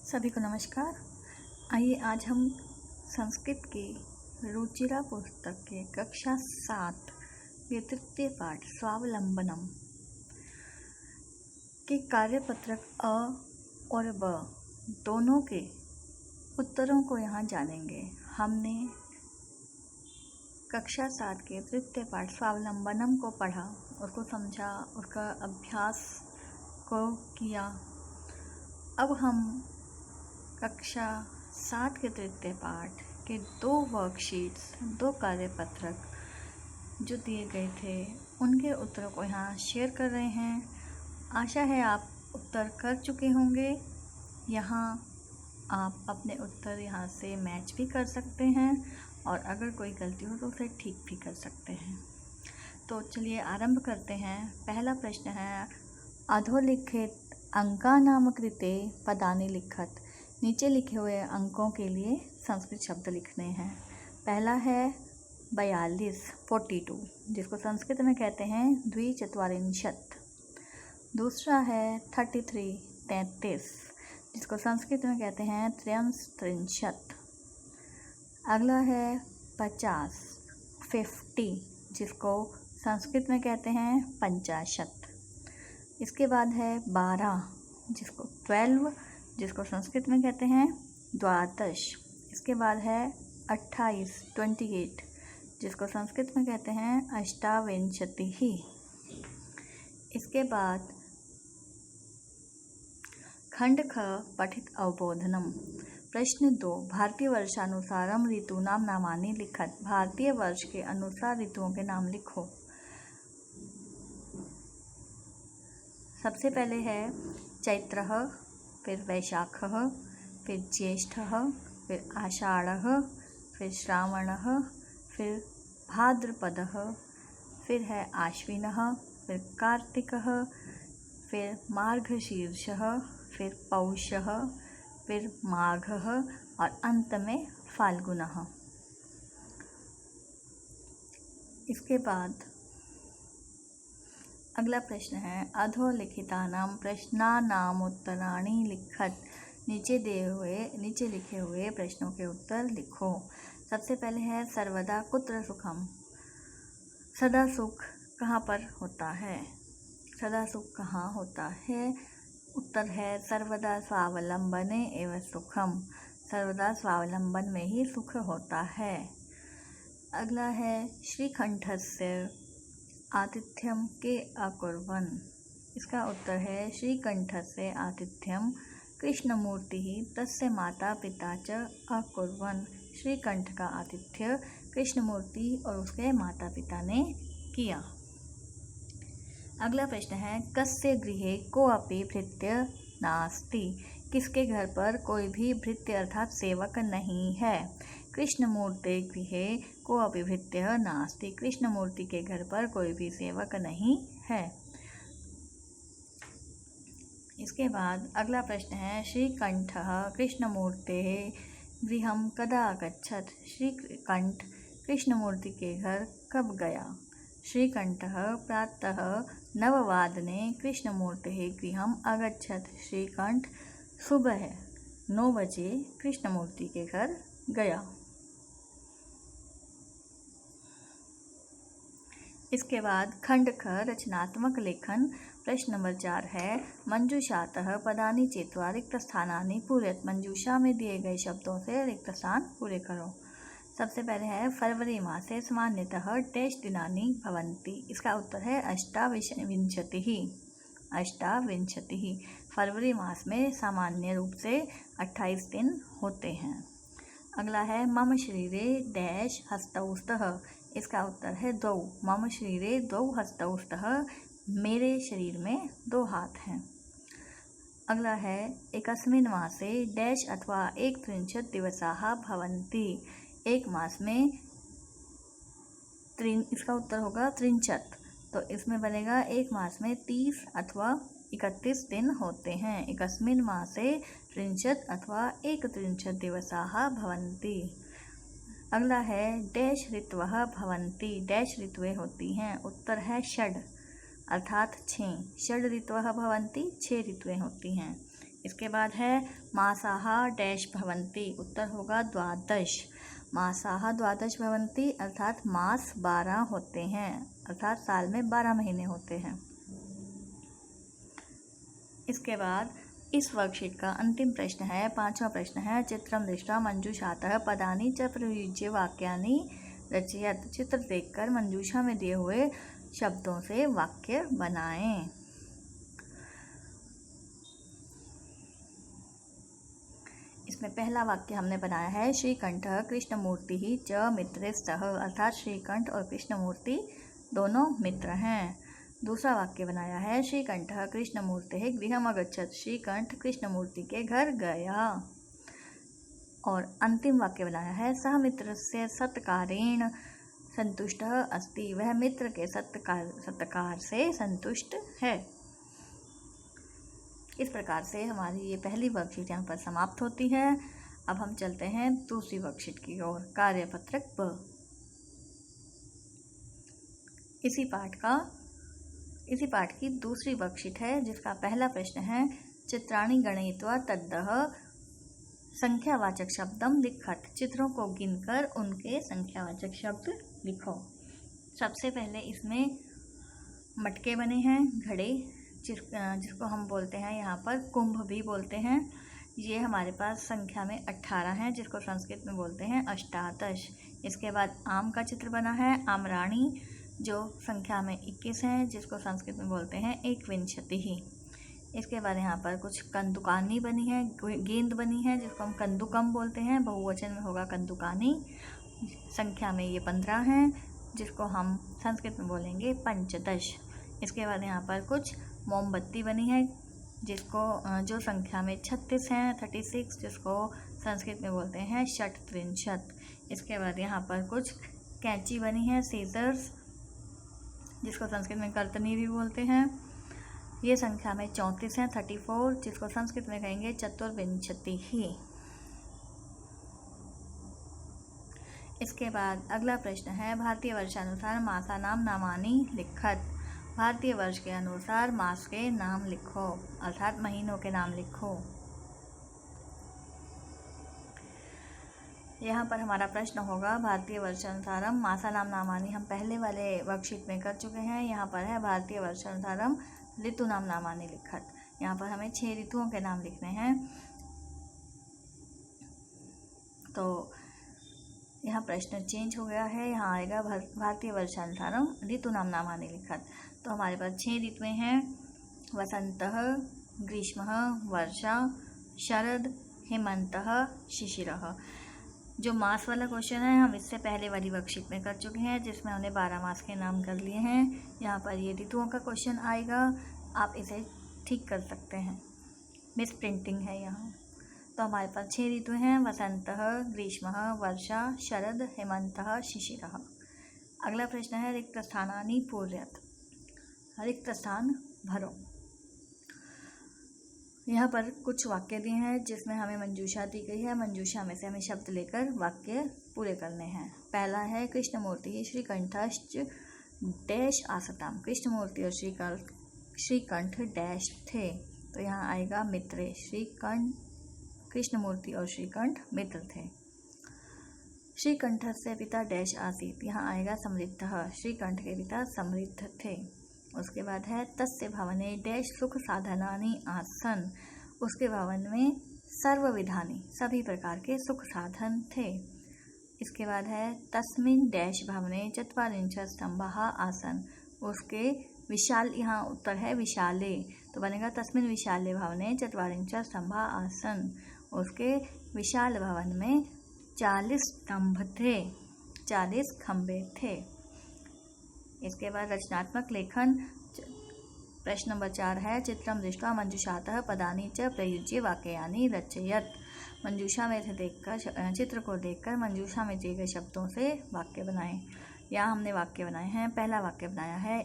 सभी को नमस्कार। आइए आज हम संस्कृत की रुचिरा पुस्तक के कक्षा 7 के तृतीय पाठ स्वावलंबनम के कार्यपत्रक अ और ब दोनों के उत्तरों को यहाँ जानेंगे। हमने कक्षा 7 के तृतीय पाठ स्वावलंबनम को पढ़ा, उसको समझा, उसका अभ्यास को किया। अब हम कक्षा 7 के तृतीय पाठ के 2 वर्कशीट्स, 2 कार्यपत्रक जो दिए गए थे, उनके उत्तरों को यहाँ शेयर कर रहे हैं। आशा है आप उत्तर कर चुके होंगे। यहाँ आप अपने उत्तर यहाँ से मैच भी कर सकते हैं और अगर कोई गलती हो तो उसे ठीक भी कर सकते हैं। तो चलिए आरंभ करते हैं। पहला प्रश्न है अधोलिखित अंकानाम कृते पदानि लिखत। नीचे लिखे हुए अंकों के लिए संस्कृत शब्द लिखने हैं। पहला है 42 जिसको संस्कृत में कहते हैं द्विचत्वारिंशत्। दूसरा है 33 जिसको संस्कृत में कहते हैं त्रयस्त्रिंशत्। अगला है 50 जिसको संस्कृत में कहते हैं पंचाशत्। इसके बाद है 12 जिसको संस्कृत में कहते हैं द्वादश। इसके बाद है 28 जिसको संस्कृत में कहते हैं अष्टाविंशतिः। इसके बाद खंड ख पठित अवबोधनम। प्रश्न 2 भारतीय वर्षानुसारम ऋतूनाम नामानि लिखत। भारतीय वर्ष के अनुसार ऋतुओं के नाम लिखो। सबसे पहले है चैत्रः, फिर वैशाखः, फिर ज्येष्ठः, फिर आषाढ़ः, फिर श्रावणः, फिर भाद्रपदः, फिर है आश्विनः, फिर कार्तिकः, फिर मार्गशीर्षः, फिर पौषः, फिर माघः और अंत में फाल्गुनः। इसके बाद अगला प्रश्न है अधोलिखितानां प्रश्नानाम् उत्तराणि लिखत। नीचे लिखे हुए प्रश्नों के उत्तर लिखो। सबसे पहले है सर्वदा कुत्र सुखम। सदा सुख कहाँ पर होता है? सदा सुख कहाँ होता है? उत्तर है सर्वदा स्वावलंबने एव सुखम। सर्वदा स्वावलंबन में ही सुख होता है। अगला है श्रीकंठस्य आतिथ्यम के अकुर्वन्। इसका उत्तर है श्रीकंठस्य आतिथ्यम कृष्णमूर्ति तस्य माता पिता च अकुर्वन्। श्रीकंठ का आतिथ्य कृष्णमूर्ति और उसके माता पिता ने किया। अगला प्रश्न है कस्य गृहे कोऽपि भृत्य नास्ति। किसके घर पर कोई भी भृत्य अर्थात सेवक नहीं है? कृष्णमूर्ते गृहे कोऽपि भृत्यः नास्ति। कृष्णमूर्ति के घर पर कोई भी सेवक नहीं है। इसके बाद अगला प्रश्न है श्रीकंठः कृष्णमूर्तेः गृहं कदा अगच्छत्। श्रीकंठ कृष्णमूर्ति के घर कब गया? श्रीकंठः प्रातः 9 वादने कृष्णमूर्तेः गृहं अगच्छत्। श्रीकंठ सुबह 9 बजे कृष्णमूर्ति के घर गया। इसके बाद खंड ख रचनात्मक लेखन। प्रश्न नंबर 4 है मंजूषातः पदानि चेत्वा रिक्त स्थानानि पूरयत। मंजूषा में दिए गए शब्दों से रिक्त स्थान पूरे करो। सबसे पहले है फरवरी मासे सामान्यतः डैश दिनानि भवन्ति। इसका उत्तर है अष्टाविंशतिः। फरवरी मास में सामान्य रूप से 28 दिन होते हैं। अगला है मम शरीरे डैश हस्तौ स्तः। इसका उत्तर है 2। मम शरीरे 2 हस्तौ स्तः। मेरे शरीर में 2 हाथ हैं। अगला है एकस्मिन् मासे डैश अथवा 31 दिवसाः भवन्ति। एक मास में इसका उत्तर होगा 63। तो इसमें बनेगा एक मास में 30 अथवा 31 दिन होते हैं। एकस्मिन् मासे 63 अथवा 31 दिवसाः भवन्ति। अगला है डैश ऋतवः भवन्ति। डैश ऋतुएं होती हैं। उत्तर है षड अर्थात 6। षड ऋतवः भवन्ति। 6 ऋतुएं होती हैं। इसके बाद है मासाः डैश भवन्ति, उत्तर होगा 12। मासाः 12 भवन्ति अर्थात मास 12 होते हैं, अर्थात साल में 12 महीने होते हैं। इसके बाद इस वर्कशीट का अंतिम प्रश्न है, 5वां प्रश्न है, चित्रं दृष्ट्वा मंजूषातः पदानि च प्रयुज्य वाक्यानि रचयत। चित्र देखकर मंजूषा में दिए हुए शब्दों से वाक्य बनाएं। इसमें पहला वाक्य हमने बनाया है, श्रीकंठः कृष्णमूर्तिः च मित्रस्तः, अर्थात श्रीकंठ और कृष्णमूर्ति दोनों मित्र हैं। दूसरा वाक्य बनाया है, श्रीकंठः कृष्णमूर्तेः गृहम् अगच्छत्, श्रीकंठ कृष्णमूर्ति के घर गया। और अंतिम वाक्य बनाया है, सः मित्रस्य सत्कारेण संतुष्टः अस्ति, वह मित्र के सत्कार से संतुष्ट है। इस प्रकार से हमारी ये पहली वर्कशीट यहाँ पर समाप्त होती है। अब हम चलते हैं दूसरी वर्कशीट की ओर, कार्यपत्रक ब। इसी पाठ की दूसरी वर्कशीट है, जिसका पहला प्रश्न है, चित्राणि गणयित्वा तद्दः संख्यावाचक शब्दम लिखत, चित्रों को गिनकर उनके संख्यावाचक शब्द लिखो। सबसे पहले इसमें मटके बने हैं, घड़े, जिसको हम बोलते हैं यहाँ पर कुंभ भी बोलते हैं। ये हमारे पास संख्या में 18 हैं, जिसको संस्कृत में बोलते हैं अष्टादश। इसके बाद आम का चित्र बना है, आम्राणी, जो संख्या में 21 हैं, जिसको संस्कृत में बोलते हैं एकविंशतिः। इसके बाद यहाँ पर कुछ कंदुकानी बनी है, गेंद बनी है, जिसको हम कंदुकम बोलते हैं, बहुवचन में होगा कंदुकानी। संख्या में ये 15 हैं, जिसको हम संस्कृत में बोलेंगे पंचदश। इसके बाद यहाँ पर कुछ मोमबत्ती बनी है, जो संख्या में 36 हैं, 36, जिसको संस्कृत में बोलते हैं षट्त्रिंशत्। इसके बाद यहाँ पर कुछ कैंची बनी है, सीजर्स, जिसको संस्कृत में कर्तनी भी बोलते हैं। ये संख्या में 34 हैं, 34, जिसको संस्कृत में कहेंगे चतुर्विंशतिः। इसके बाद अगला प्रश्न है, भारतीय वर्षानुसार मासानां नामानि लिखत, भारतीय वर्ष के अनुसार मास के नाम लिखो, अर्थात महीनों के नाम लिखो। यहाँ पर हमारा प्रश्न होगा, भारतीय वर्षानुसारम मासानां नामानि, हम पहले वाले वर्कशीट में कर चुके हैं। यहाँ पर है भारतीय वर्षानुसारम ऋतूनां नामानि लिखत, यहाँ पर हमें 6 ऋतुओं के नाम लिखने हैं। तो यहाँ प्रश्न चेंज हो गया है, यहाँ आएगा भारतीय वर्षानुसारम ऋतूनां नामानि लिखत। तो हमारे पास 6 ऋतुएं हैं, वसंतः, ग्रीष्मः, वर्षा, शरद, हेमंतः, शिशिरः। जो मास वाला क्वेश्चन है, हम इससे पहले वाली वर्कशीट में कर चुके हैं, जिसमें हमने 12 मास के नाम कर लिए हैं। यहाँ पर ये ऋतुओं का क्वेश्चन आएगा, आप इसे ठीक कर सकते हैं, मिस प्रिंटिंग है यहाँ। तो हमारे पास 6 ऋतु हैं, वसंतः, ग्रीष्मः, वर्षा, शरद, हेमंतः, शिशिरः। अगला प्रश्न है, रिक्त स्थानानि पूरयत, रिक्त स्थान भरो। यहाँ पर कुछ वाक्य दिए हैं, जिसमें हमें मंजूषा दी गई है, मंजूषा में से हमें शब्द लेकर वाक्य पूरे करने हैं। पहला है, कृष्णमूर्ति श्रीकंठश्च डैश आसताम, कृष्णमूर्ति और श्रीकंठ डैश थे। तो यहाँ आएगा मित्रे, कृष्णमूर्ति और श्रीकंठ मित्र थे। श्रीकंठस्य पिता डैश आसीत, यहाँ आएगा समृद्धः, श्रीकंठ के पिता समृद्ध थे। उसके बाद है, तस्य भवने डैश सुख साधनानि आसन, उसके भवन में सर्वविधानि, सभी प्रकार के सुख साधन थे। इसके बाद है, तस्मिन् डैश भवने चत्वारिंशत् स्तंभाः आसन, उसके विशाल, यहाँ उत्तर है विशाले, तो बनेगा तस्मिन् विशाले भवने चत्वारिंशत् स्तंभाः आसन, उसके विशाल भवन में 40 स्तंभ थे, 40 खंबे थे। इसके बाद रचनात्मक लेखन, प्रश्न नंबर 4 है, चित्रं दृष्ट्वा मंजूषातः पदानि च प्रयुज्य वाक्यानि रचयत, मंजूषा में से देखकर, चित्र को देखकर मंजूषा में दिए गए शब्दों से वाक्य बनाएं। यहाँ हमने वाक्य बनाए हैं। पहला वाक्य बनाया है,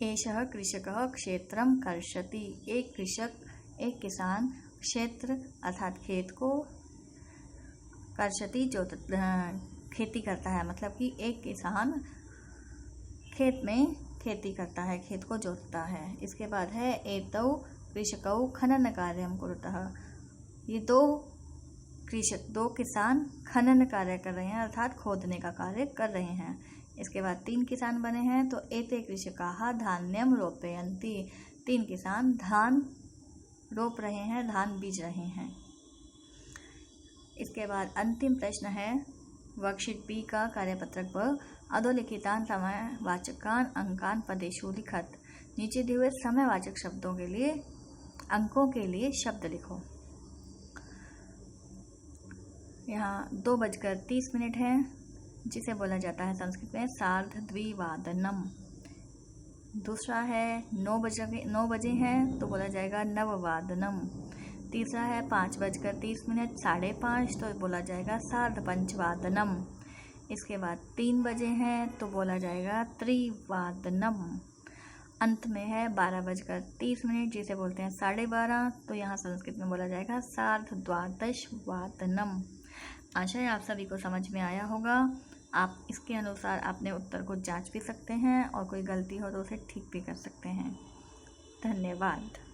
एषः कृषकः क्षेत्रं कर्षति, एक कृषक, एक किसान क्षेत्र अर्थात खेत को, कर्षति जो खेती करता है, मतलब कि एक किसान खेत में खेती करता है, खेत को जोतता है। इसके बाद है, एतौ कृषकौ खनन कार्यं कुरुतः। ये दो किसान खनन कार्य कर रहे हैं, अर्थात खोदने का कार्य कर रहे हैं। इसके बाद 3 किसान बने हैं, तो एते कृषकाः धान्यं रोपयन्ति। 3 किसान धान रोप रहे हैं, धान बीज रहे हैं। इसके बाद अंतिम प्रश्न है वर्कशीट बी का कार्यपत्रक पर अधोलिखितान समयवाचकान अंकान पदेषु लिखत। नीचे दिए हुए समयवाचक शब्दों के लिए अंकों के लिए शब्द लिखो। यहाँ 2:30 है, जिसे बोला जाता है संस्कृत में सार्धद्विवादनम। दूसरा है 9 बजे हैं, तो बोला जाएगा नववादनम। तीसरा है 5:30, 5:30, तो बोला जाएगा सार्धपंचवादनम। इसके बाद 3 बजे हैं, तो बोला जाएगा त्रिवादनम। अंत में है 12:30, जिसे बोलते हैं 12:30, तो यहाँ संस्कृत में बोला जाएगा सार्धद्वादशवादनम। आशा है आप सभी को समझ में आया होगा। आप इसके अनुसार अपने उत्तर को जांच भी सकते हैं और कोई गलती हो तो उसे ठीक भी कर सकते हैं। धन्यवाद।